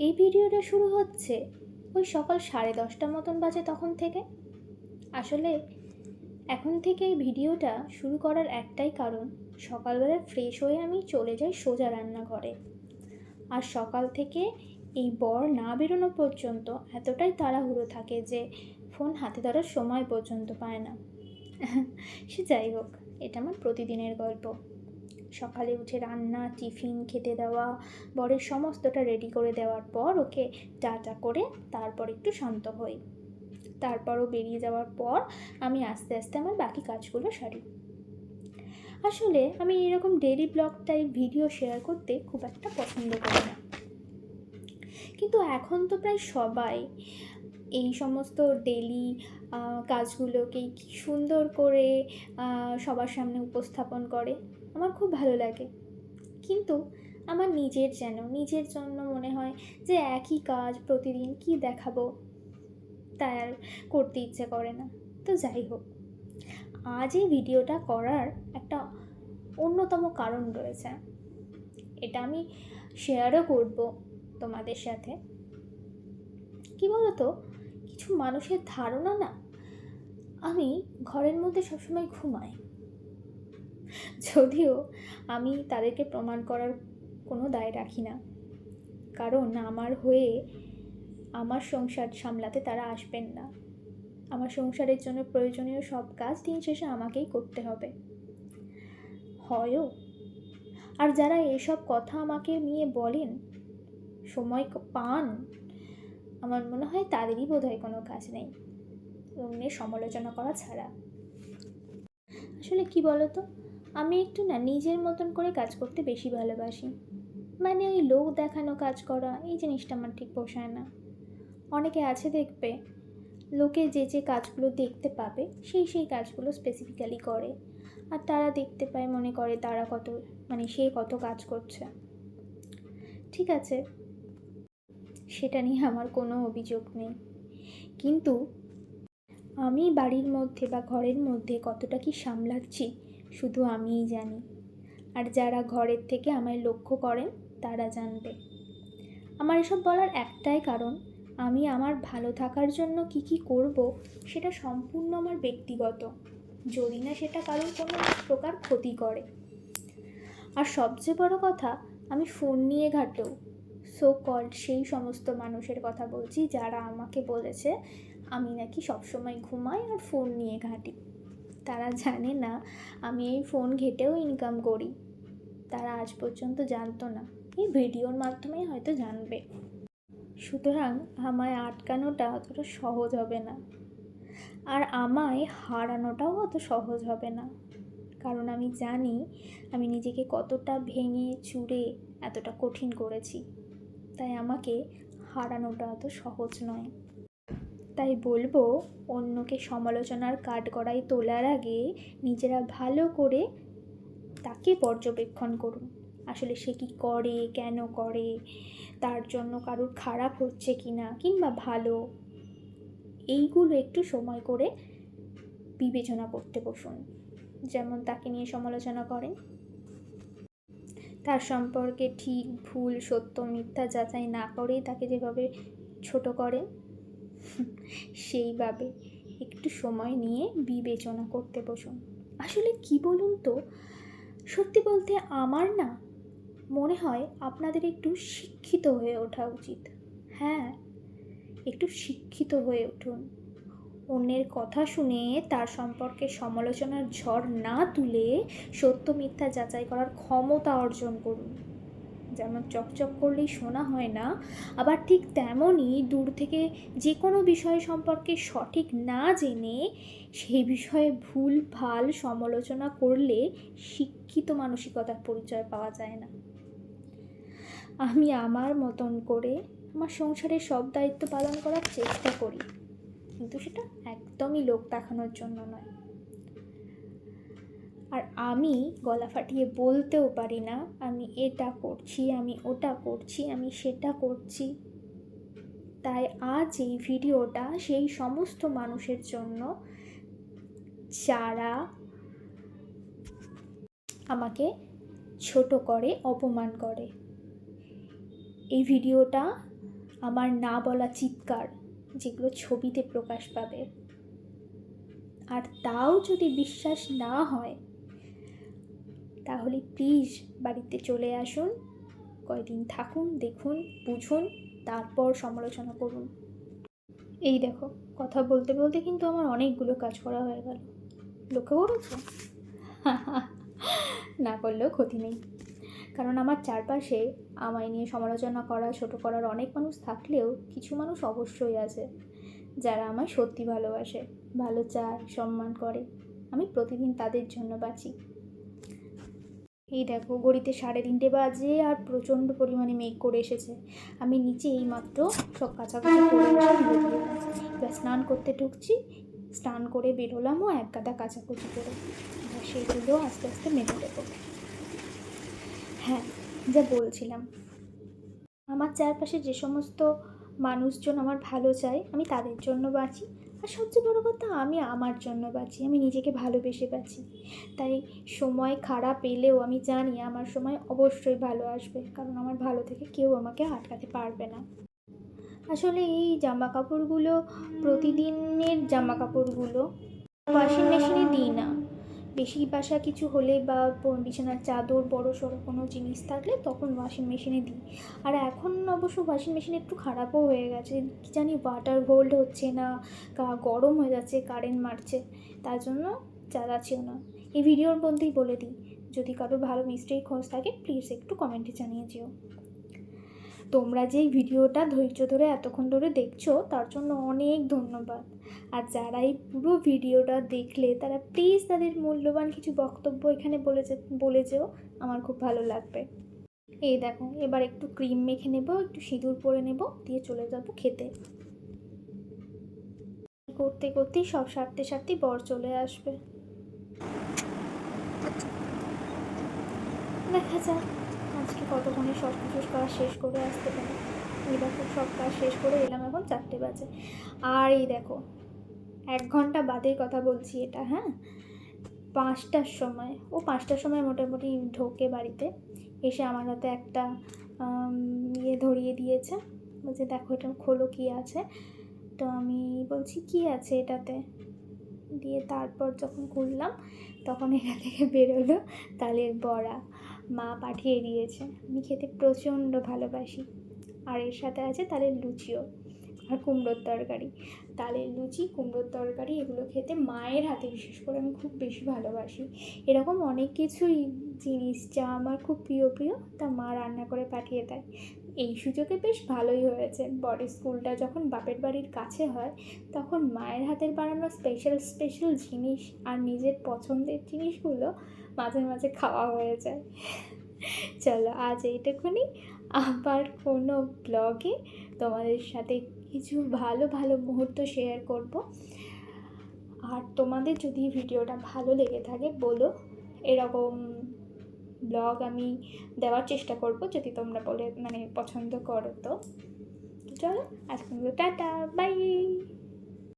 এই ভিডিওটা শুরু হচ্ছে ওই সকাল 10:30 মতন বাজে তখন থেকে। আসলে এখন থেকে এই ভিডিওটা শুরু করার একটাই কারণ, সকালবেলা ফ্রেশ হয়ে আমি চলে যাই সোজা রান্নাঘরে। আর সকাল থেকে এই বর না বেরোনো পর্যন্ত এতটাই তাড়াহুড়ো থাকে যে ফোন হাতে ধরার সময় পর্যন্ত পায় না। সে যাই হোক, এটা আমার প্রতিদিনের গল্প। সকালে উঠে রান্না, টিফিন খেতে দেওয়া, বরের সমস্তটা রেডি করে দেওয়ার পর ওকে টাটা করে তারপর একটু শান্ত হই। তারপরও বেরিয়ে যাওয়ার পর আমি আস্তে আস্তে আমার বাকি কাজগুলো সারি। আসলে আমি এরকম daily blog type video share করতে খুব একটা পছন্দ করি না, কিন্তু এখন তো প্রায় সবাই এই সমস্ত ডেইলি কাজগুলোকে কি সুন্দর করে সবার সামনে উপস্থাপন করে। আমার খুব ভালো লাগে, কিন্তু আমার নিজের জন্য মনে হয় যে একই কাজ প্রতিদিন কি দেখাবো, তাই আর করতে ইচ্ছে করে না। তো যাই হোক, আজ এই ভিডিওটা করার একটা অন্যতম কারণ রয়েছে, এটা আমি শেয়ারও করব তোমাদের সাথে। কি বলতো, কিছু মানুষের ধারণা না, আমি ঘরের মধ্যে সবসময় ঘুমাই। যদিও আমি তাদেরকে প্রমাণ করার কোনো দায় রাখি না, কারণ আমার হয়ে আমার সংসার সামলাতে তারা আসবেন না। আমার সংসারের জন্য প্রয়োজনীয় সব কাজ দিন শেষে আমাকেই করতে হবে, হয়ও। আর যারা এসব কথা আমাকে নিয়ে বলেন, সময় পান, আমার মনে হয় তাদেরই বোধহয় কোনো কাজ নেই অন্যের সমালোচনা করা ছাড়া। আসলে কি বলতো, আমি একটু না নিজের মতন করে কাজ করতে বেশি ভালোবাসি। মানে ওই লোক দেখানো কাজ করা, এই জিনিসটা আমার ঠিক পোষায় না। অনেকে আছে দেখবে, লোকে যে কাজগুলো দেখতে পাবে সেই কাজগুলো স্পেসিফিক্যালি করে, আর তারা দেখতে পায় মনে করে তারা সে কত কাজ করছে। ঠিক আছে, সেটা নিয়ে আমার কোনো অভিযোগ নেই, কিন্তু আমি বাড়ির মধ্যে বা ঘরের মধ্যে কতটা কি সামলাচ্ছি শুধু আমিই জানি। আর যারা ঘরের থেকে আমায় লক্ষ্য করেন তারা জানবে। আমার এসব বলার একটাই কারণ, আমি আমার ভালো থাকার জন্য কি করব সেটা সম্পূর্ণ আমার ব্যক্তিগত, যদি না সেটা কারোর কোনো প্রকার ক্ষতি করে। আর সবচেয়ে বড় কথা, আমি ফোন নিয়ে ঘাঁটেও সো কল্ড সেই সমস্ত মানুষের কথা বলছি যারা আমাকে বলেছে আমি নাকি সবসময় ঘুমাই আর ফোন নিয়ে ঘাঁটি। তারা জানে না আমি এই ফোন ঘেঁটেও ইনকাম করি। তারা আজ পর্যন্ত জানতো না, এই ভিডিওর মাধ্যমেই হয়তো জানবে। সুতরাং আমায় আটকানোটা অতটা সহজ হবে না, আর আমায় হারানোটাও অত সহজ হবে না, কারণ আমি জানি আমি নিজেকে কতটা ভেঙে চুরে এতটা কঠিন করেছি। তাই আমাকে হারানোটা অত সহজ নয়। তাই বলবো, অন্যকে সমালোচনার কাঠগড়ায় তোলার আগে নিজেরা ভালো করে তাকে পর্যবেক্ষণ করুন। আসলে সে কী করে, কেন করে, তার জন্য কারোর খারাপ হচ্ছে কি না, কিংবা ভালো, এইগুলো একটু সময় করে বিবেচনা করতে বসুন। যেমন তাকে নিয়ে সমালোচনা করেন, তার সম্পর্কে ঠিক ভুল সত্য মিথ্যা যাচাই না করেই তাকে যেভাবে ছোট করেন, সেইভাবে একটু সময় নিয়ে বিবেচনা করতে বসুন। আসলে কি বলুন তো, সত্যি বলতে আমার না মনে হয় আপনাদের একটু শিক্ষিত হয়ে ওঠা উচিত। হ্যাঁ, একটু শিক্ষিত হয়ে উঠুন। অন্যের কথা শুনে তার সম্পর্কে সমালোচনার ঝড় না তুলে সত্য মিথ্যা যাচাই করার ক্ষমতা অর্জন করুন। যেমন চকচক করলেই শোনা হয় না, আবার ঠিক তেমনই দূর থেকে যে কোনো বিষয় সম্পর্কে সঠিক না জেনে সেই বিষয়ে ভুল ভাল সমালোচনা করলে শিক্ষিত মানসিকতার পরিচয় পাওয়া যায় না। আমি আমার মতন করে আমার সংসারের সব দায়িত্ব পালন করার চেষ্টা করি, কিন্তু সেটা একদমই লোক দেখানোর জন্য নয়। আর আমি গলা ফাটিয়ে বলতেও পারি না আমি এটা করছি, আমি ওটা করছি, আমি সেটা করছি। তাই আজ এই ভিডিওটা সেই সমস্ত মানুষের জন্য যারা আমাকে ছোট করে, অপমান করে। এই ভিডিওটা আমার না বলা চিৎকার, যেগুলো ছবিতে প্রকাশ পাবে। আর তাও যদি বিশ্বাস না হয়, তাহলে প্লিজ বাড়িতে চলে আসুন, কয়দিন থাকুন, দেখুন, বুঝুন, তারপর সমালোচনা করুন। এই দেখো, কথা বলতে বলতে কিন্তু আমার অনেকগুলো কাজ করা হয়ে গেল। লক্ষ্য করেছো? না করলেও ক্ষতি নেই, কারণ আমার চারপাশে আমায় নিয়ে সমালোচনা করা, ছোট করার অনেক মানুষ থাকলেও কিছু মানুষ অবশ্যই আছে যারা আমায় সত্যি ভালোবাসে, ভালো চায়, সম্মান করে। আমি প্রতিদিন তাদের জন্য বাঁচি। এই দেখো, ঘড়িতে 3:30 বাজে আর প্রচণ্ড পরিমাণে মেঘ করে এসেছে। আমি নিচে এইমাত্র সব কাচাকুচি করে এসে মেলে দিলাম। এবার স্নান করতে ঢুকছি, স্নান করে বেরোলামও এক গাদা কাচাকুচি করে। এবার সেগুলো আস্তে আস্তে মেলে দেবো। হ্যাঁ, যা বলছিলাম, আমার চারপাশে যে সমস্ত মানুষজন আমার ভালো চায়, আমি তাদের জন্য বাঁচি। আর সবচেয়ে বড় কথা, আমি আমার জন্য বাঁচি, আমি নিজেকে ভালোবেসে বাঁচি। তাই সময় খারাপ এলেও আমি জানি আমার সময় অবশ্যই ভালো আসবে, কারণ আমার ভালো থেকে কেউ আমাকে আটকাতে পারবে না। আসলে এই জামা কাপড়গুলো, প্রতিদিনের জামা কাপড়গুলো ওয়াশিং মেশিনে দিই না। বেশি বাসা কিছু হলে বা বিছানার চাদর, বড় সড়ো কোনো জিনিস থাকলে তখন ওয়াশিং মেশিনে দিই। আর এখন অবশ্য ওয়াশিং মেশিন একটু খারাপও হয়ে গেছে, কী জানি ওয়াটার হোল্ড হচ্ছে না, গরম হয়ে যাচ্ছে, কারেন্ট মারছে, তার জন্য চালাচ্ছিও না। এই ভিডিওর মধ্যেই বলে দিই, যদি কারো ভালো মিস্ত্রির খোঁজ থাকে প্লিজ একটু কমেন্টে জানিয়ে যেও। তোমরা যেই ভিডিওটা ধৈর্য ধরে এতক্ষণ ধরে দেখছো তার জন্য অনেক ধন্যবাদ। আর যারা এই পুরো ভিডিওটা দেখলে তারা প্লিজ তাদের মূল্যবান কিছু বক্তব্য এখানে বলে যেও, আমার খুব ভালো লাগবে। এই দেখো, এবার একটু ক্রিম মেখে নেব, একটু সিঁদুর পরে নেব, দিয়ে চলে যাব খেতে। করতে করতেই সব সারতে সারতেই বর চলে আসবে। দেখা যাক আজকে কতক্ষণে সব কিছু কাজ শেষ করে আসতে পারি। এই দেখো, সব কাজ শেষ করে এলাম, এখন 4টে বাজে। আর এই দেখো, 1 ঘন্টা বাদের কথা বলছি এটা, হ্যাঁ। 5টার সময়, 5টার সময় মোটামুটি ঢোকে বাড়িতে, এসে আমার হাতে একটা ইয়ে ধরিয়ে দিয়েছে, বলছে দেখো এটা খোলো কী আছে। তো আমি বলছি কী আছে এটাতে, দিয়ে তারপর যখন খুললাম তখন এটা থেকে বেরোলো তালের বড়া, মা পাঠিয়ে দিয়েছে। আমি খেতে প্রচণ্ড ভালোবাসি। আর এর সাথে আছে তালের লুচিও, আর কুমড়োর তরকারি। তালের লুচি, কুমড়োর তরকারি, এগুলো খেতে মায়ের হাতে বিশেষ করে আমি খুব বেশি ভালোবাসি। এরকম অনেক কিছুই জিনিস যা আমার খুব প্রিয় তা মা রান্না করে পাঠিয়ে দেয়। এই সুযোগে বেশ ভালোই হয়েছে, বরের স্কুলটা যখন বাপের বাড়ির কাছে হয় তখন মায়ের হাতের বানানো স্পেশাল জিনিস আর নিজের পছন্দের জিনিসগুলো মাঝে মাঝে খাওয়া হয়ে যায়। চলো আজ এইটুকুনি, আবার কোনো ব্লগে তোমাদের সাথে কিছু ভালো ভালো মুহূর্ত শেয়ার করব। আর তোমাদের যদি ভিডিওটা ভালো লেগে থাকে বলো, এরকম ব্লগ আমি দেওয়ার চেষ্টা করব যদি তোমরা পছন্দ করো। তো চলো আজকে টাটা, বাই।